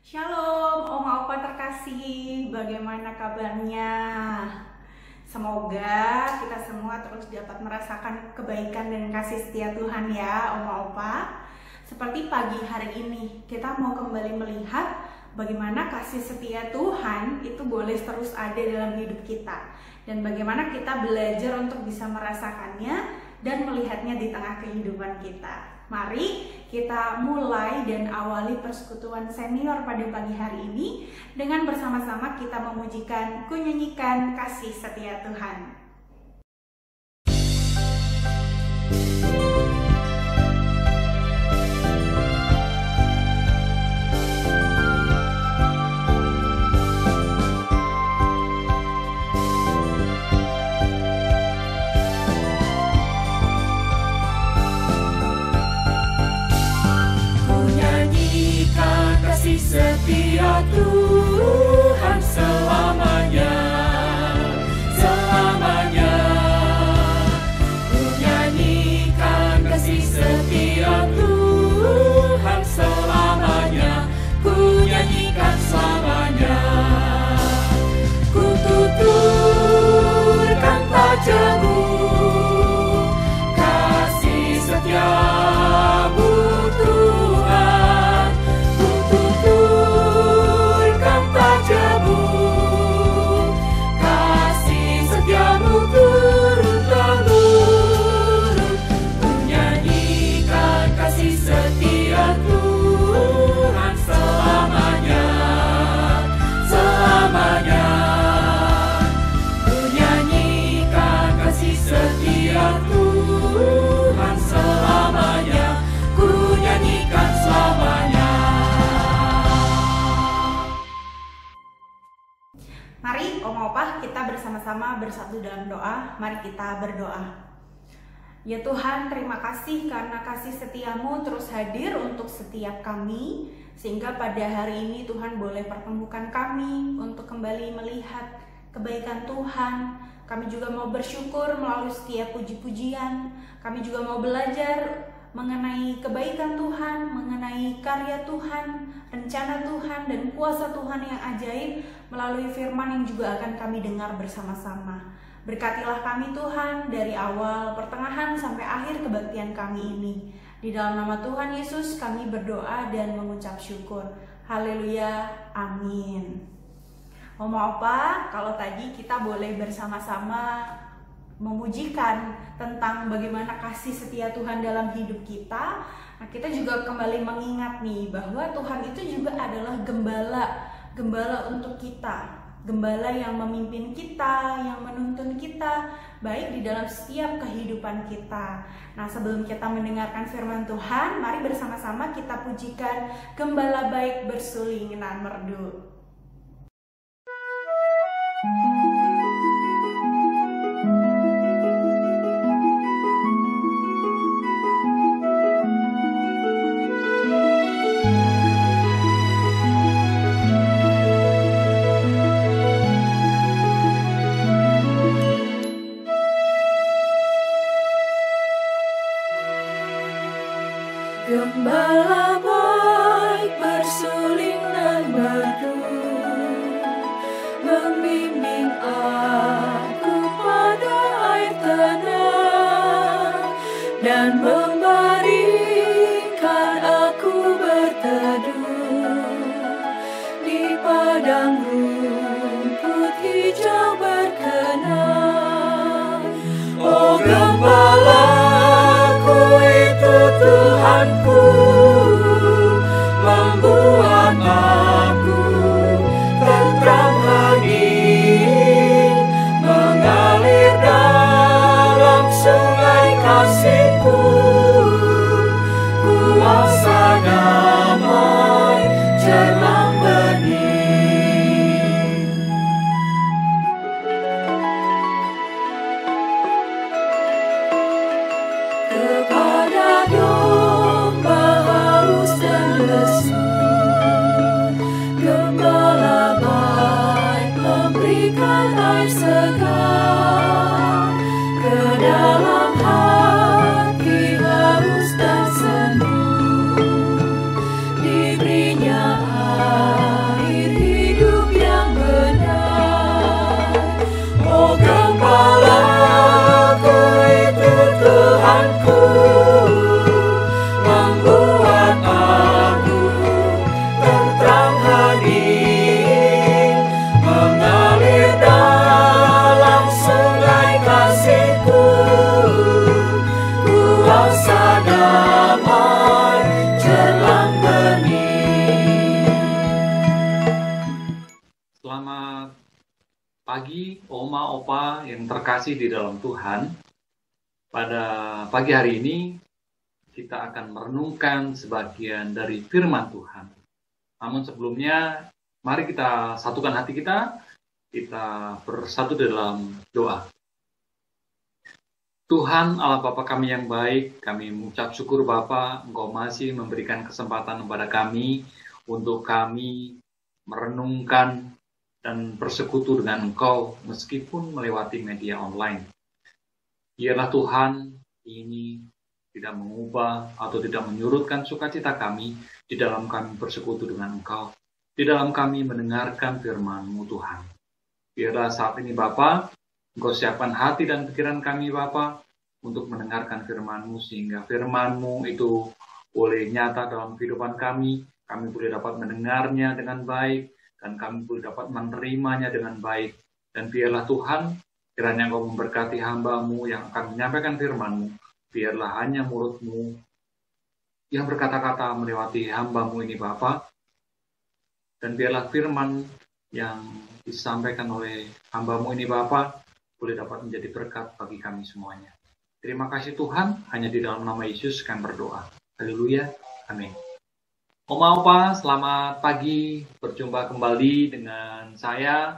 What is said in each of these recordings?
Shalom, Oma Opa terkasih, bagaimana kabarnya? Semoga kita semua terus dapat merasakan kebaikan dan kasih setia Tuhan ya, Oma Opa. Seperti pagi hari ini, kita mau kembali melihat bagaimana kasih setia Tuhan itu boleh terus ada dalam hidup kita. Dan bagaimana kita belajar untuk bisa merasakannya dan melihatnya di tengah kehidupan kita. Mari kita mulai dan awali persekutuan senior pada pagi hari ini dengan bersama-sama kita memujikan, kunyanyikan kasih setia Tuhan. Setia Tuhan selamanya, selamanya. Ku nyanyikan kasih setia Tuhan selamanya, ku nyanyikan selamanya. Ku tuturkan padamu kasih setiamu Tuhan. Kasih setiamu turun-temurun, ku nyanyikan kasih setia Tuhan selamanya, selamanya. Ku nyanyikan kasih setia Tuhan selamanya, ku nyanyikan selamanya. Mari Oma Opa kita bersama-sama bersatu dalam doa. Mari kita berdoa. Ya Tuhan, terima kasih karena kasih setiamu terus hadir untuk setiap kami, sehingga pada hari ini Tuhan boleh pertemukan kami untuk kembali melihat kebaikan Tuhan. Kami juga mau bersyukur melalui setiap puji-pujian. Kami juga mau belajar mengenai kebaikan Tuhan, mengenai karya Tuhan, rencana Tuhan, dan kuasa Tuhan yang ajaib melalui firman yang juga akan kami dengar bersama-sama. Berkatilah kami Tuhan dari awal, pertengahan, sampai akhir kebaktian kami ini. Di dalam nama Tuhan Yesus kami berdoa dan mengucap syukur. Haleluya, amin. Oma Opa, kalau tadi kita boleh bersama-sama memujikan tentang bagaimana kasih setia Tuhan dalam hidup kita. Nah, kita juga kembali mengingat nih bahwa Tuhan itu juga adalah gembala untuk kita, gembala yang memimpin kita, yang menuntun kita baik di dalam setiap kehidupan kita. Nah, sebelum kita mendengarkan firman Tuhan, mari bersama-sama kita pujikan Gembala Baik Bersulingan Merdu. Gembala baik bersuling dan merdu, membimbing aku pada air tenang, dan membaringkan aku berteduh di padang rumput hijau berkenan. Oh gembalaku itu Tuhanku, membuat aku tentram hening, mengalir dalam sungai kasih-Ku, kuasa damai jelang bening. Kepada domba haus dan lesu, gembala baik memberikan air segar ke dalam hati. Oma, Opa yang terkasih di dalam Tuhan, pada pagi hari ini kita akan merenungkan sebagian dari firman Tuhan. Namun sebelumnya, mari kita satukan hati kita bersatu dalam doa. Tuhan Allah Bapa kami yang baik, kami mengucap syukur Bapa, Engkau masih memberikan kesempatan kepada kami untuk kami merenungkan dan bersekutu dengan Engkau meskipun melewati media online. Biarlah Tuhan ini tidak mengubah atau tidak menyurutkan sukacita kami di dalam kami bersekutu dengan Engkau, di dalam kami mendengarkan firman-Mu Tuhan. Biarlah saat ini Bapa, Engkau siapkan hati dan pikiran kami Bapa untuk mendengarkan firman-Mu sehingga firman-Mu itu boleh nyata dalam kehidupan kami boleh dapat mendengarnya dengan baik dan kami boleh dapat menerimanya dengan baik. Dan biarlah Tuhan, kiranya Engkau memberkati hamba-Mu yang akan menyampaikan firman-Mu. Biarlah hanya mulut-Mu yang berkata-kata melewati hamba-Mu ini Bapa. Dan biarlah firman yang disampaikan oleh hamba-Mu ini Bapa boleh dapat menjadi berkat bagi kami semuanya. Terima kasih Tuhan, hanya di dalam nama Yesus kami berdoa. Haleluya, amin. Oma, Opa, selamat pagi. Berjumpa kembali dengan saya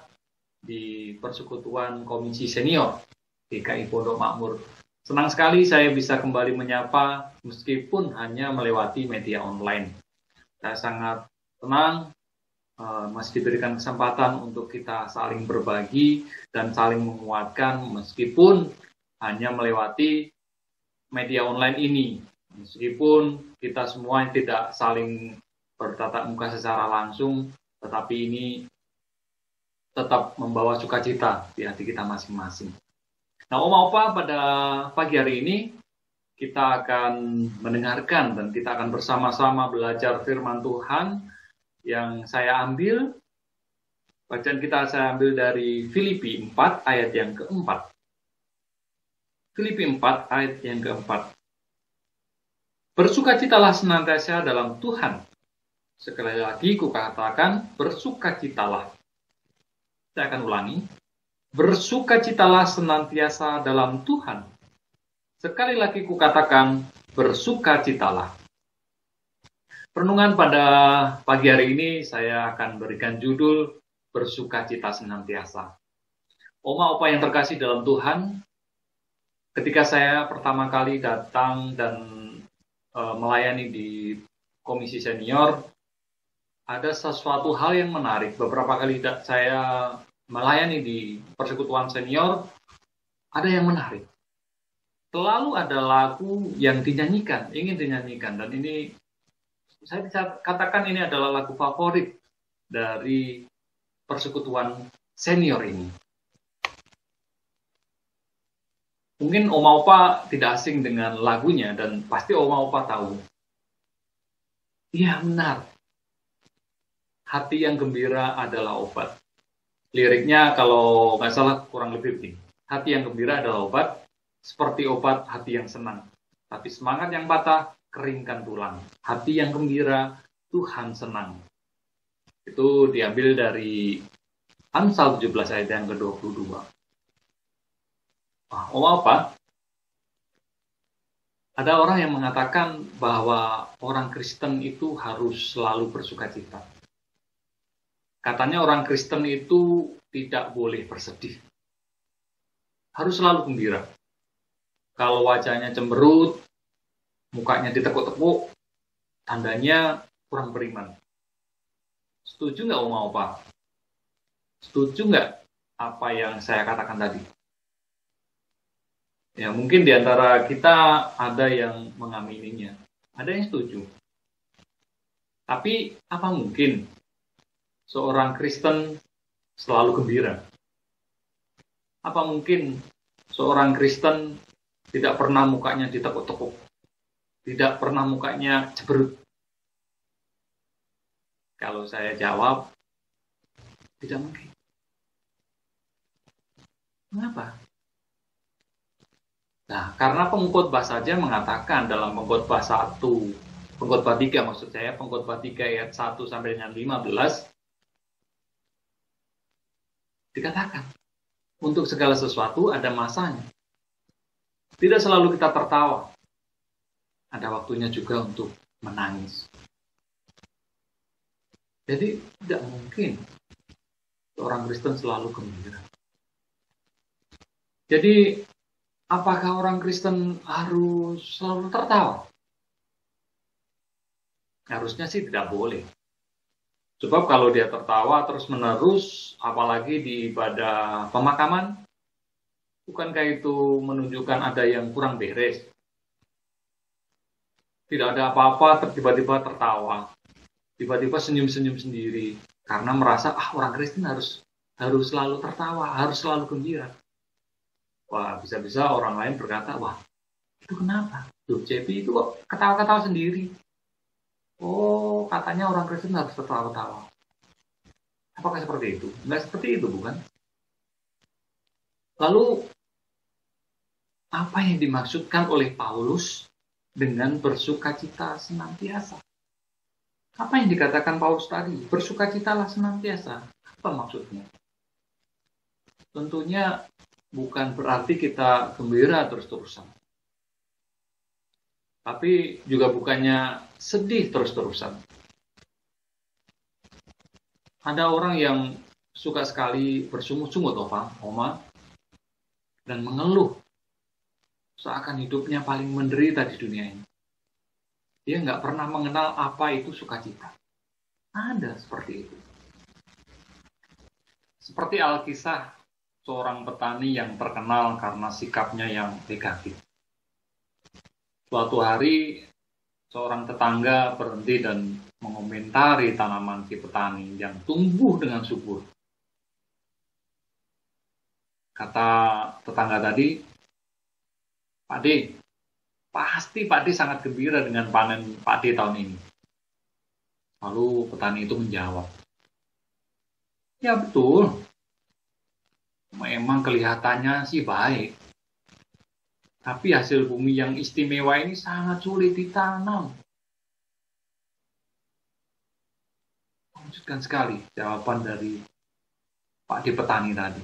di Persekutuan Komisi Senior GKI Pondok Makmur. Senang sekali saya bisa kembali menyapa meskipun hanya melewati media online. Saya sangat senang masih diberikan kesempatan untuk kita saling berbagi dan saling menguatkan meskipun hanya melewati media online ini. Meskipun kita semua tidak saling bertatap muka secara langsung, tetapi ini tetap membawa sukacita di hati kita masing-masing. Nah, Oma Opa, pada pagi hari ini kita akan mendengarkan dan kita akan bersama-sama belajar firman Tuhan yang saya ambil, bacaan kita saya ambil dari Filipi 4 ayat yang keempat. Filipi 4 ayat yang keempat. Bersukacitalah senantiasa dalam Tuhan. Sekali lagi kukatakan, bersukacitalah. Saya akan ulangi. Bersukacitalah senantiasa dalam Tuhan. Sekali lagi kukatakan, bersukacitalah. Renungan pada pagi hari ini saya akan berikan judul bersukacita senantiasa. Oma Opa yang terkasih dalam Tuhan, ketika saya pertama kali datang dan melayani di Komisi Senior, ada sesuatu hal yang menarik. Beberapa kali saya melayani di Persekutuan Senior, ada yang menarik. Selalu ada lagu yang dinyanyikan, ingin dinyanyikan, dan ini saya bisa katakan ini adalah lagu favorit dari Persekutuan Senior ini. Mungkin Oma Opa tidak asing dengan lagunya dan pasti Oma Opa tahu. Iya benar. Hati yang gembira adalah obat. Liriknya kalau nggak salah kurang lebih begini. Hati yang gembira adalah obat, seperti obat hati yang senang. Tapi semangat yang patah, keringkan tulang. Hati yang gembira, Tuhan senang. Itu diambil dari Amsal 17 ayat yang ke-22. Oma Opa, ada orang yang mengatakan bahwa orang Kristen itu harus selalu bersukacita. Katanya orang Kristen itu tidak boleh bersedih. Harus selalu gembira. Kalau wajahnya cemberut, mukanya ditekuk-tekuk, tandanya kurang beriman. Setuju nggak Oma Opa? Setuju nggak apa yang saya katakan tadi? Ya mungkin di antara kita ada yang mengamininya, ada yang setuju. Tapi apa mungkin seorang Kristen selalu gembira? Apa mungkin seorang Kristen tidak pernah mukanya ditekuk-tekuk? Tidak pernah mukanya cemberut? Kalau saya jawab, tidak mungkin. Mengapa? Nah, karena pengkhotbah saja mengatakan dalam pengkhotbah 1, pengkhotbah 3 maksud saya, pengkhotbah 3 ayat 1 sampai dengan 15, dikatakan untuk segala sesuatu ada masanya. Tidak selalu kita tertawa. Ada waktunya juga untuk menangis. Jadi tidak mungkin orang Kristen selalu gembira. Jadi apakah orang Kristen harus selalu tertawa? Harusnya sih tidak boleh. Sebab kalau dia tertawa terus-menerus, apalagi di ibadah pemakaman, bukankah itu menunjukkan ada yang kurang beres? Tidak ada apa-apa, tiba-tiba tertawa. Tiba-tiba senyum-senyum sendiri. Karena merasa, orang Kristen harus selalu tertawa, harus selalu gembira. Wah, bisa-bisa orang lain berkata, wah, itu kenapa? Duh, JP itu kok ketawa-ketawa sendiri. Oh, katanya orang Kristen harus tertawa-tawa. Apakah seperti itu? Enggak seperti itu, bukan? Lalu, apa yang dimaksudkan oleh Paulus dengan bersukacita senantiasa? Apa yang dikatakan Paulus tadi? Bersukacitalah senantiasa. Apa maksudnya? Tentunya bukan berarti kita gembira terus-terusan. Tapi juga bukannya sedih terus-terusan. Ada orang yang suka sekali bersungut-sungut, Oma, dan mengeluh seakan hidupnya paling menderita di dunia ini. Dia nggak pernah mengenal apa itu sukacita. Ada seperti itu. Seperti Alkisah, seorang petani yang terkenal karena sikapnya yang negatif. Suatu hari, seorang tetangga berhenti dan mengomentari tanaman si petani yang tumbuh dengan subur. Kata tetangga tadi, Pak D, pasti Pak D sangat gembira dengan panen Pak D tahun ini. Lalu petani itu menjawab, ya betul, memang kelihatannya sih baik. Tapi hasil bumi yang istimewa ini sangat sulit ditanam. Mengejutkan sekali jawaban dari Pak D petani tadi.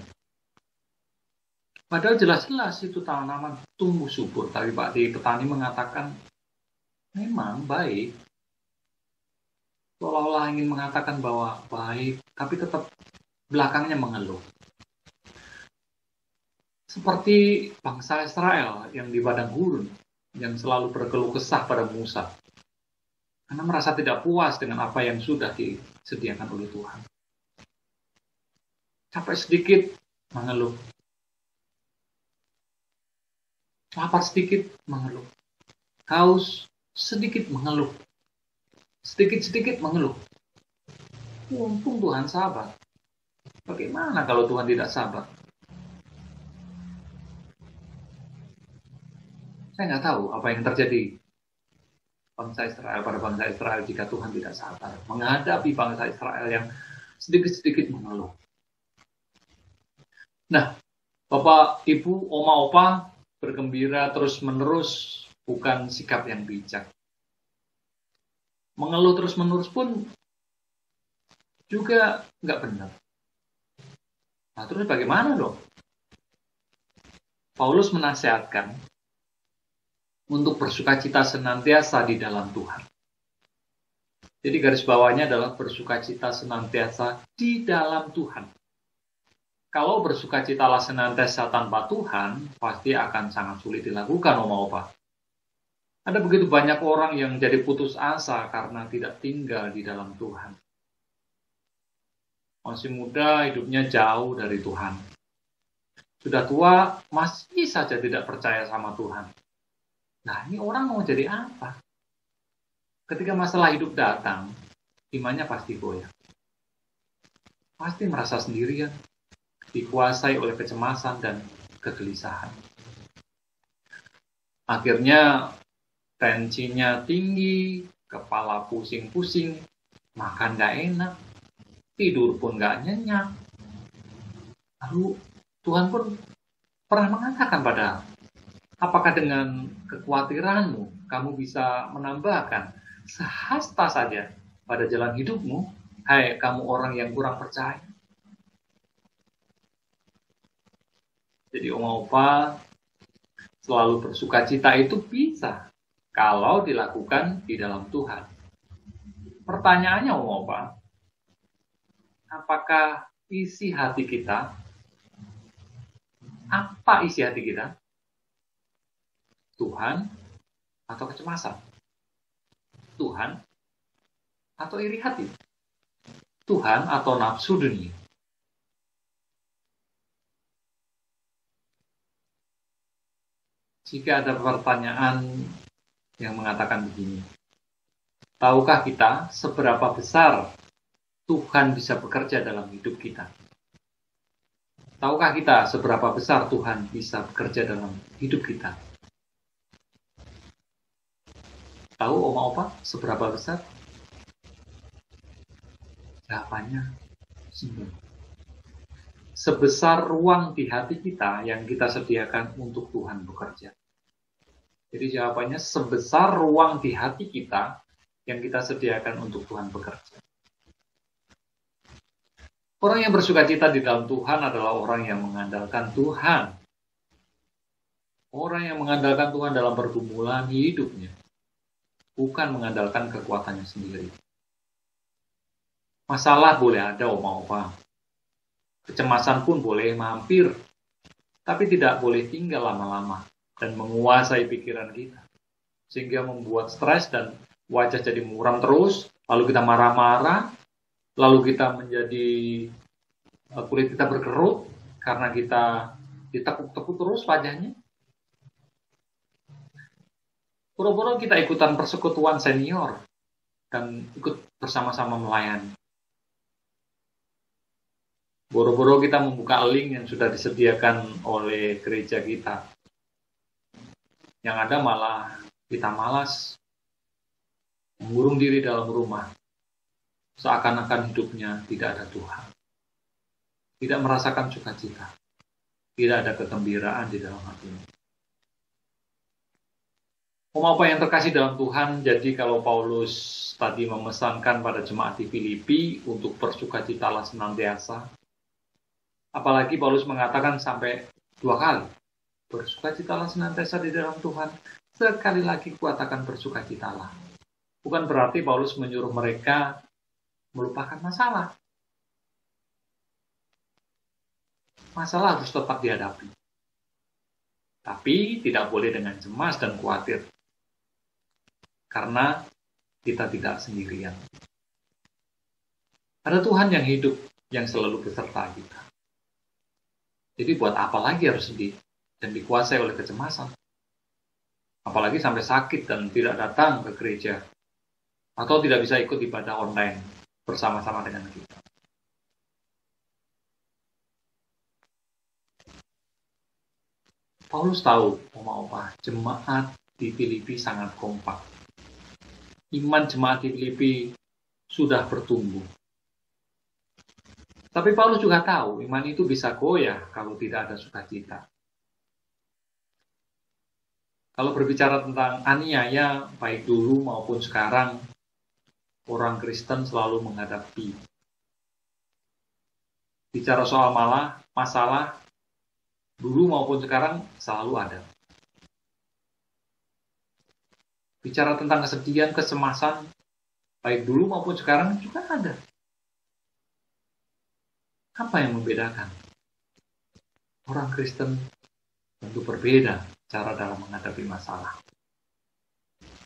Padahal jelas-jelas itu tanaman tumbuh subur. Tapi Pak D petani mengatakan, memang baik. Seolah-olah ingin mengatakan bahwa baik, tapi tetap belakangnya mengeluh. Seperti bangsa Israel yang di padang gurun, yang selalu berkeluh kesah pada Musa. Karena merasa tidak puas dengan apa yang sudah disediakan oleh Tuhan. Capek sedikit, mengeluh. Lapar sedikit, mengeluh. Haus sedikit, mengeluh. Sedikit-sedikit mengeluh. Untung Tuhan sabar. Bagaimana kalau Tuhan tidak sabar? Saya nggak tahu apa yang terjadi pada bangsa Israel jika Tuhan tidak sabar menghadapi bangsa Israel yang sedikit-sedikit mengeluh. Nah, Bapak, Ibu, Oma, Opa bergembira terus-menerus bukan sikap yang bijak. Mengeluh terus-menerus pun juga nggak benar. Nah, terus bagaimana dong? Paulus menasihatkan untuk bersukacita senantiasa di dalam Tuhan. Jadi garis bawahnya adalah bersukacita senantiasa di dalam Tuhan. Kalau bersukacitalah senantiasa tanpa Tuhan, pasti akan sangat sulit dilakukan, Oma Opa. Ada begitu banyak orang yang jadi putus asa karena tidak tinggal di dalam Tuhan. Masih muda, hidupnya jauh dari Tuhan. Sudah tua, masih saja tidak percaya sama Tuhan. Nah, ini orang mau jadi apa? Ketika masalah hidup datang, imannya pasti goyah. Pasti merasa sendirian, dikuasai oleh kecemasan dan kegelisahan. Akhirnya, tensinya tinggi, kepala pusing-pusing, makan gak enak, tidur pun gak nyenyak. Lalu, Tuhan pun pernah mengatakan pada apakah dengan kekhawatiranmu kamu bisa menambahkan sehasta saja pada jalan hidupmu, hai kamu orang yang kurang percaya? Jadi oma opa selalu bersukacita itu bisa kalau dilakukan di dalam Tuhan. Pertanyaannya oma opa, apakah isi hati kita? Apa isi hati kita? Tuhan atau kecemasan? Tuhan atau iri hati? Tuhan atau nafsu dunia? Jika ada pertanyaan yang mengatakan begini, tahukah kita seberapa besar Tuhan bisa bekerja dalam hidup kita? Tahukah kita seberapa besar Tuhan bisa bekerja dalam hidup kita? Tahu oma opa seberapa besar? Jawabannya 9. Sebesar ruang di hati kita yang kita sediakan untuk Tuhan bekerja. Jadi jawabannya sebesar ruang di hati kita yang kita sediakan untuk Tuhan bekerja. Orang yang bersukacita di dalam Tuhan adalah orang yang mengandalkan Tuhan. Orang yang mengandalkan Tuhan dalam pergumulan hidupnya. Bukan mengandalkan kekuatannya sendiri. Masalah boleh ada oma opa. Kecemasan pun boleh mampir, tapi tidak boleh tinggal lama-lama dan menguasai pikiran kita. Sehingga membuat stres dan wajah jadi muram terus, lalu kita marah-marah, lalu kita menjadi, kulit kita berkerut, karena kita ditekuk-tekuk terus wajahnya. Boro-boro kita ikutan persekutuan senior, dan ikut bersama-sama melayani. Boro-boro kita membuka link yang sudah disediakan oleh gereja kita. Yang ada malah kita malas mengurung diri dalam rumah. Seakan-akan hidupnya tidak ada Tuhan. Tidak merasakan sukacita. Tidak ada kegembiraan di dalam hatinya. Oma-opa yang terkasih dalam Tuhan, jadi kalau Paulus tadi memesankan pada jemaat di Filipi untuk bersukacitalah senantiasa, apalagi Paulus mengatakan sampai 2 kali, bersukacitalah senantiasa di dalam Tuhan, sekali lagi kuatakan bersukacitalah. Bukan berarti Paulus menyuruh mereka melupakan masalah. Masalah harus tetap dihadapi. Tapi tidak boleh dengan cemas dan khawatir. Karena kita tidak sendirian. Ada Tuhan yang hidup, yang selalu beserta kita. Jadi buat apa lagi harus sedih dan dikuasai oleh kecemasan? Apalagi sampai sakit dan tidak datang ke gereja. Atau tidak bisa ikut ibadah online bersama-sama dengan kita. Paulus tahu, oma-opa, jemaat di Filipi sangat kompak. Iman jemaat di Filipi sudah bertumbuh. Tapi Paulus juga tahu, iman itu bisa goyah kalau tidak ada sukacita. Kalau berbicara tentang aniaya, baik dulu maupun sekarang, orang Kristen selalu menghadapi. Bicara soal masalah, dulu maupun sekarang selalu ada. Bicara tentang kesedihan, kecemasan, baik dulu maupun sekarang juga ada. Apa yang membedakan? Orang Kristen tentu berbeda cara dalam menghadapi masalah.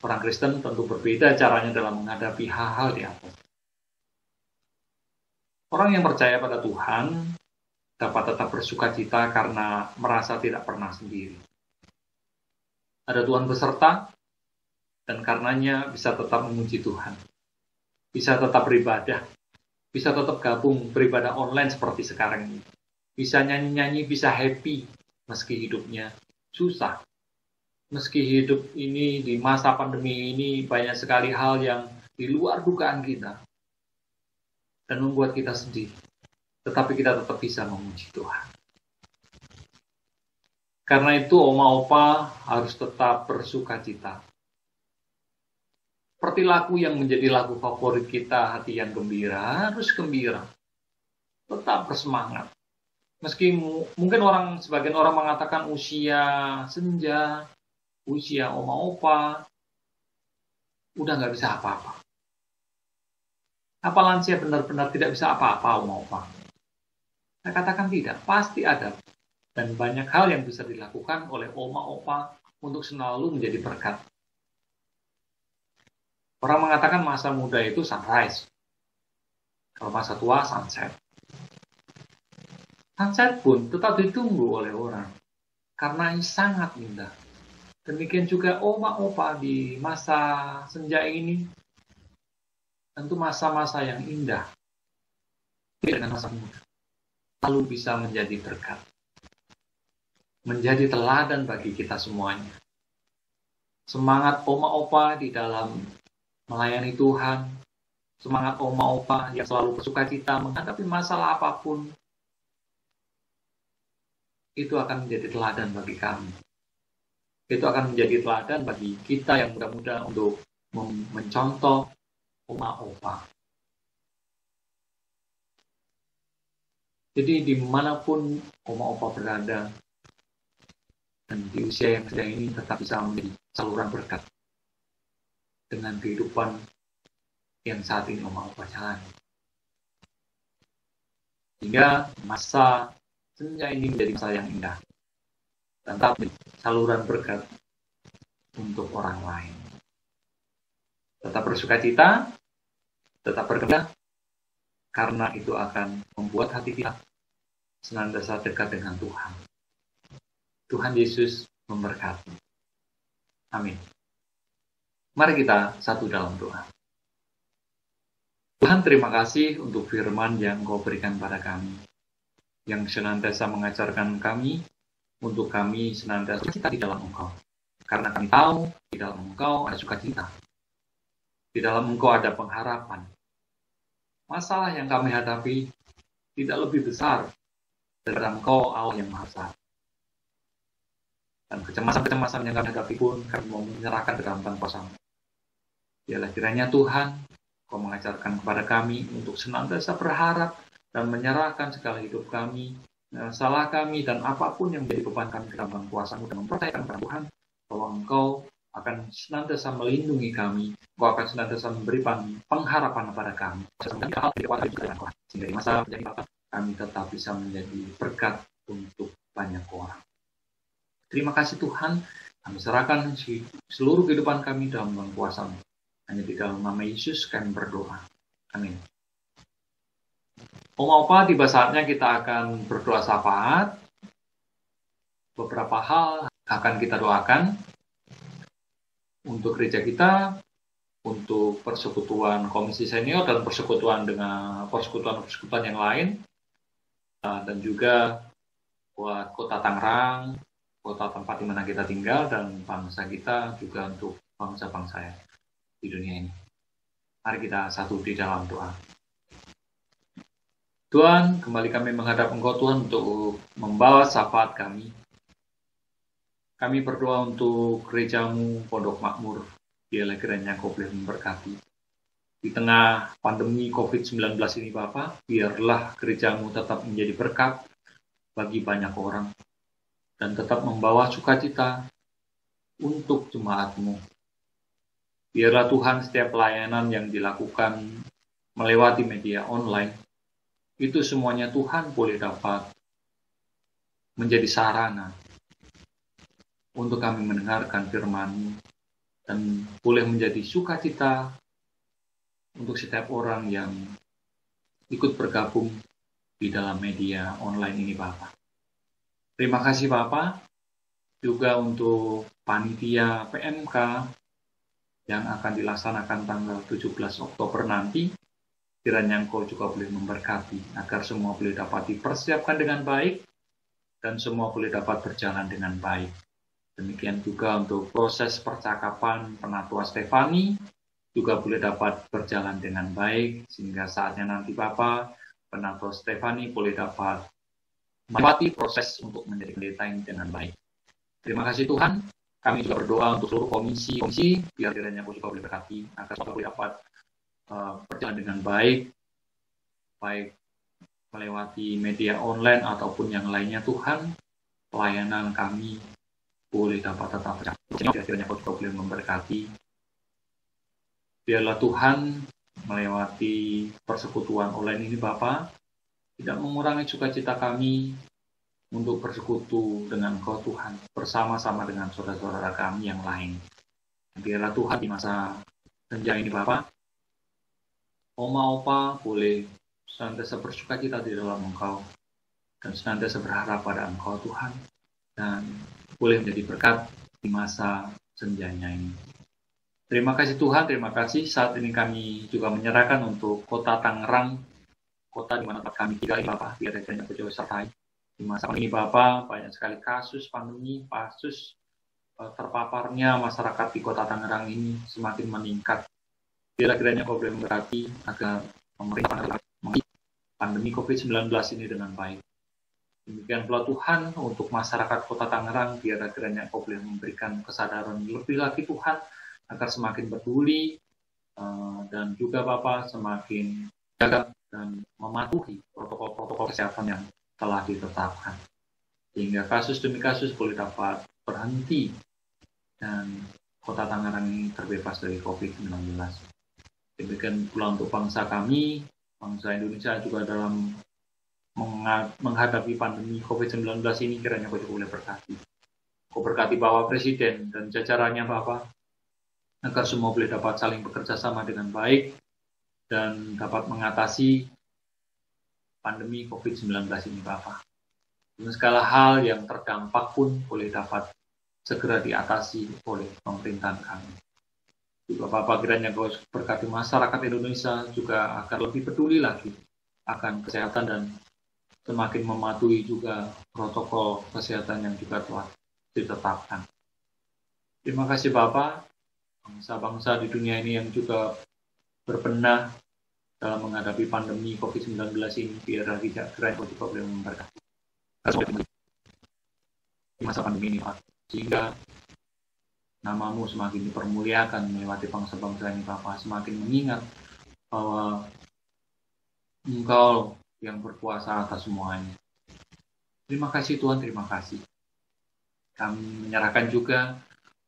Orang Kristen tentu berbeda caranya dalam menghadapi hal-hal di atas. Orang yang percaya pada Tuhan dapat tetap bersukacita karena merasa tidak pernah sendiri. Ada Tuhan beserta, dan karenanya bisa tetap memuji Tuhan. Bisa tetap beribadah. Bisa tetap gabung beribadah online seperti sekarang ini. Bisa nyanyi-nyanyi, bisa happy, meski hidupnya susah. Meski hidup ini di masa pandemi ini banyak sekali hal yang di luar dugaan kita. Dan membuat kita sedih. Tetapi kita tetap bisa memuji Tuhan. Karena itu oma-opa harus tetap bersukacita. Seperti lagu yang menjadi lagu favorit kita, hati yang gembira, harus gembira. Tetap bersemangat. Meski mungkin sebagian orang mengatakan usia senja, usia oma opa, udah nggak bisa apa-apa. Apa lansia benar-benar tidak bisa apa-apa oma opa? Saya katakan tidak, pasti ada. Dan banyak hal yang bisa dilakukan oleh oma opa untuk selalu menjadi berkat. Orang mengatakan masa muda itu sunrise. Kalau masa tua sunset. Sunset pun tetap ditunggu oleh orang. Karena ini sangat indah. Demikian juga oma opa di masa senja ini. Tentu masa-masa yang indah. Dengan masa muda. Lalu bisa menjadi berkat. Menjadi teladan bagi kita semuanya. Semangat oma opa di dalam melayani Tuhan. Semangat oma opa yang selalu bersukacita menghadapi masalah apapun. Itu akan menjadi teladan bagi kami. Itu akan menjadi teladan bagi kita yang muda-muda untuk mencontoh oma opa. Jadi dimanapun oma opa berada, dan di usia yang sedang ini tetap bisa menjadi saluran berkat dengan kehidupan yang saat ini oma opa jalani. Hingga masa senja ini menjadi masa yang indah dan tetap saluran berkat untuk orang lain. Tetap bersukacita, tetap bergembira, karena itu akan membuat hati kita senantiasa dekat dengan Tuhan. Tuhan Yesus memberkati. Amin. Mari kita satu dalam doa. Tuhan, terima kasih untuk firman yang Kau berikan pada kami, yang senantiasa mengajarkan kami, untuk kami senantiasa kita di dalam Engkau. Karena kami tahu, di dalam Engkau ada sukacita. Di dalam Engkau ada pengharapan. Masalah yang kami hadapi tidak lebih besar daripada Engkau, Allah yang Maha Besar. Dan kecemasan-kecemasan yang kami hadapi pun kami mau menyerahkan ke dalam tangan kuasa-Mu. Biarlah kiranya Tuhan, Kau mengajarkan kepada kami untuk senantiasa berharap dan menyerahkan segala hidup kami, salah kami, dan apapun yang menjadi beban kami ke dalam kuasa-Mu, dan mempercayakan kepada Tuhan bahwa Engkau akan senantiasa melindungi kami, Engkau akan senantiasa memberi pengharapan kepada kami, sehingga di masa menjadi kami tetap bisa menjadi berkat untuk banyak orang. Terima kasih Tuhan, kami serahkan seluruh kehidupan kami dalam kuasa-Mu. Hanya di dalam nama Yesus kami berdoa. Amin. Oma opa, tiba saatnya kita akan berdoa syafaat. Beberapa hal akan kita doakan untuk gereja kita, untuk persekutuan komisi senior dan persekutuan dengan persekutuan yang lain, dan juga buat kota Tangerang, kota tempat di mana kita tinggal, dan bangsa kita, juga untuk bangsa-bangsa di dunia ini. Mari kita satu di dalam doa. Tuhan, kembali kami menghadap Engkau Tuhan untuk membawa syafaat kami. Kami berdoa untuk gereja-Mu, Pondok Makmur. Biarlah kiranya Kau boleh memberkati. Di tengah pandemi COVID-19 ini Bapak, biarlah gereja-Mu tetap menjadi berkat bagi banyak orang. Dan tetap membawa sukacita untuk jemaat-Mu. Biarlah Tuhan setiap pelayanan yang dilakukan melewati media online, itu semuanya Tuhan boleh dapat menjadi sarana untuk kami mendengarkan firman-Mu, dan boleh menjadi sukacita untuk setiap orang yang ikut bergabung di dalam media online ini Bapak. Terima kasih Bapak, juga untuk panitia PMK yang akan dilaksanakan tanggal 17 Oktober nanti. Kiranya Engkau juga boleh memberkati agar semua boleh dapat dipersiapkan dengan baik dan semua boleh dapat berjalan dengan baik. Demikian juga untuk proses percakapan Penatua Stefani juga boleh dapat berjalan dengan baik, sehingga saatnya nanti Bapak, Penatua Stefani boleh dapat melewati proses untuk menjadi pendeta ini dengan baik. Terima kasih Tuhan. Kami juga berdoa untuk seluruh komisi, biar kiranya Engkau juga boleh berkati agar semua boleh dapat berjalan dengan baik melewati media online ataupun yang lainnya Tuhan, pelayanan kami boleh dapat tetap berjalan. Kiranya Kau juga boleh memberkati. Biarlah Tuhan melewati persekutuan online ini Bapa, tidak mengurangi sukacita kami untuk bersekutu dengan Kau Tuhan, bersama-sama dengan saudara-saudara kami yang lain. Biarlah Tuhan di masa senja ini Bapa, Oma Opa boleh senantiasa bersukacita di dalam Engkau, dan senantiasa berharap pada Engkau Tuhan, dan boleh menjadi berkat di masa senjanya ini. Terima kasih Tuhan, terima kasih. Saat ini kami juga menyerahkan untuk kota Tangerang, kota di mana kami tinggal Bapak, biar kiranya Kau juga sertai. Di masa ini Bapak, banyak sekali kasus pandemi, kasus terpaparnya masyarakat di kota Tangerang ini semakin meningkat. Biar kiranya Kau boleh memberkati agar pemerintah pandemi COVID-19 ini dengan baik. Demikian pula Tuhan untuk masyarakat kota Tangerang, biar kiranya Kau boleh memberikan kesadaran lebih lagi Tuhan, agar semakin peduli dan juga Bapak semakin jaga dan mematuhi protokol-protokol kesehatan yang telah ditetapkan. Sehingga kasus demi kasus boleh dapat berhenti dan kota Tangerang ini terbebas dari COVID-19. Demikian pula untuk bangsa kami, bangsa Indonesia juga dalam menghadapi pandemi COVID-19 ini, kiranya Kau juga boleh berkati. Kau berkati Bapak Presiden dan jajarannya Bapak, agar semua boleh dapat saling bekerja sama dengan baik dan dapat mengatasi pandemi COVID-19 ini Bapak. Dan segala hal yang terdampak pun boleh dapat segera diatasi oleh pemerintahan kami. Juga Bapak kiranya Kau berkati masyarakat Indonesia juga agar lebih peduli lagi akan kesehatan dan semakin mematuhi juga protokol kesehatan yang juga telah ditetapkan. Terima kasih Bapak. Bangsa-bangsa di dunia ini yang juga berbenah dalam menghadapi pandemi COVID-19 ini, biar tidak keren Kau juga boleh memberkati di masa pandemi ini Pak, sehingga nama-Mu semakin dipermuliakan melewati bangsa-bangsa ini Bapak, semakin mengingat bahwa Engkau yang berkuasa atas semuanya. Terima kasih Tuhan, terima kasih. Kami menyerahkan juga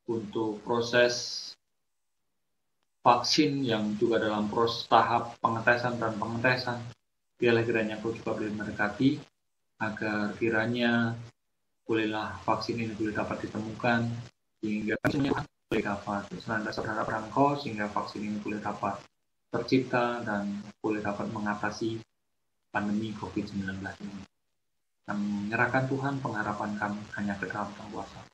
untuk proses vaksin yang juga dalam proses tahap pengetesan dan pengetesan. Biarlah kiranya Kau juga boleh mendekati agar kiranya bolehlah vaksin ini boleh dapat ditemukan sehingga vaksinnya boleh dapat senantiasa berharap pada Engkau, sehingga vaksin ini boleh dapat tercipta dan boleh dapat mengatasi pandemi COVID-19 ini. Kami menyerahkan Tuhan pengharapan kami hanya ke dalam kuasa.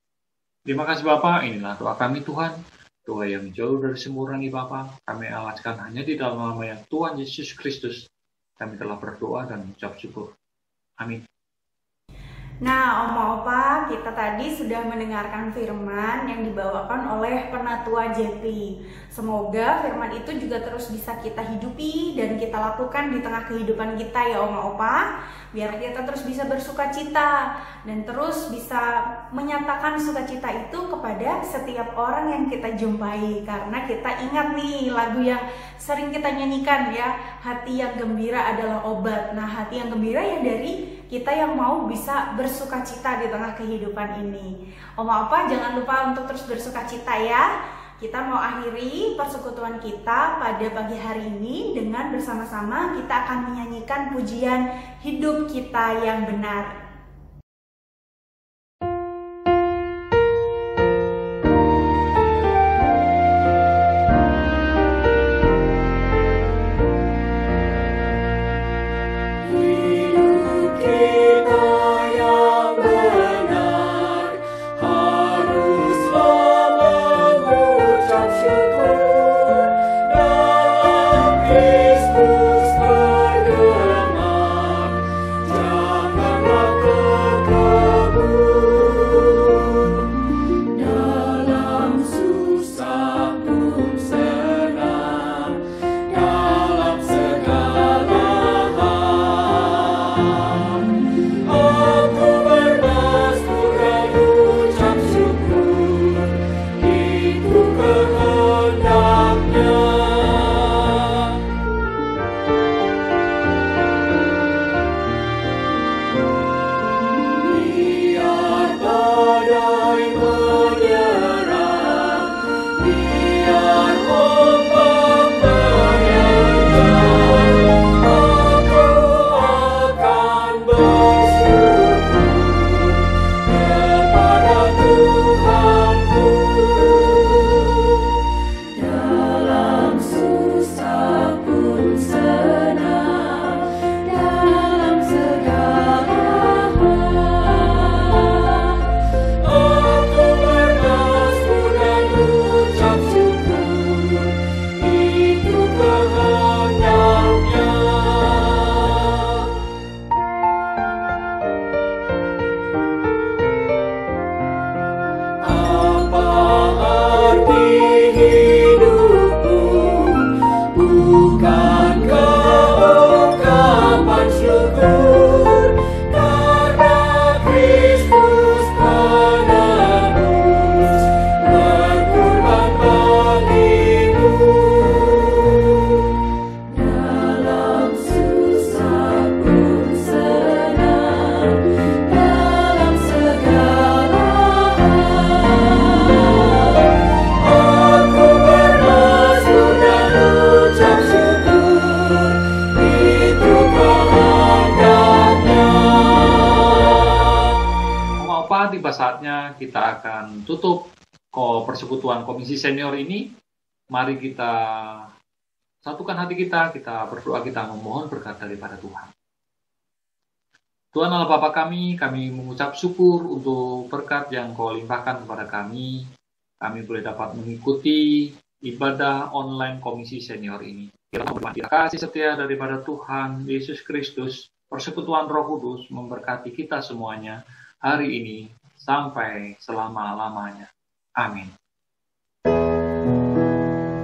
Terima kasih Bapak, inilah doa kami Tuhan. Doa yang jauh dari sempurna ini Bapa, kami alaskan hanya di dalam nama yang Tuhan Yesus Kristus. Kami telah berdoa dan mengucap syukur. Amin. Nah, Oma Opa, kita tadi sudah mendengarkan firman yang dibawakan oleh Penatua JP. Semoga firman itu juga terus bisa kita hidupi dan kita lakukan di tengah kehidupan kita ya Oma Opa. Biar kita terus bisa bersukacita dan terus bisa menyatakan sukacita itu kepada setiap orang yang kita jumpai. Karena kita ingat nih lagu yang sering kita nyanyikan ya, hati yang gembira adalah obat. Nah, hati yang gembira ya dari kita yang mau bisa bersukacita di tengah kehidupan ini. Oma Opa jangan lupa untuk terus bersukacita ya. Kita mau akhiri persekutuan kita pada pagi hari ini dengan bersama-sama kita akan menyanyikan pujian hidup kita yang benar. Janganlah selanjutnya kita akan tutup persekutuan komisi senior ini. Mari kita satukan hati kita berdoa, kita memohon berkat daripada Tuhan. Tuhan Allah Bapa kami mengucap syukur untuk berkat yang Kau limpahkan kepada kami. Kami boleh dapat mengikuti ibadah online komisi senior ini. Kiranya kasih setia daripada Tuhan Yesus Kristus, persekutuan Roh Kudus memberkati kita semuanya hari ini sampai selama-lamanya. Amin. Kasih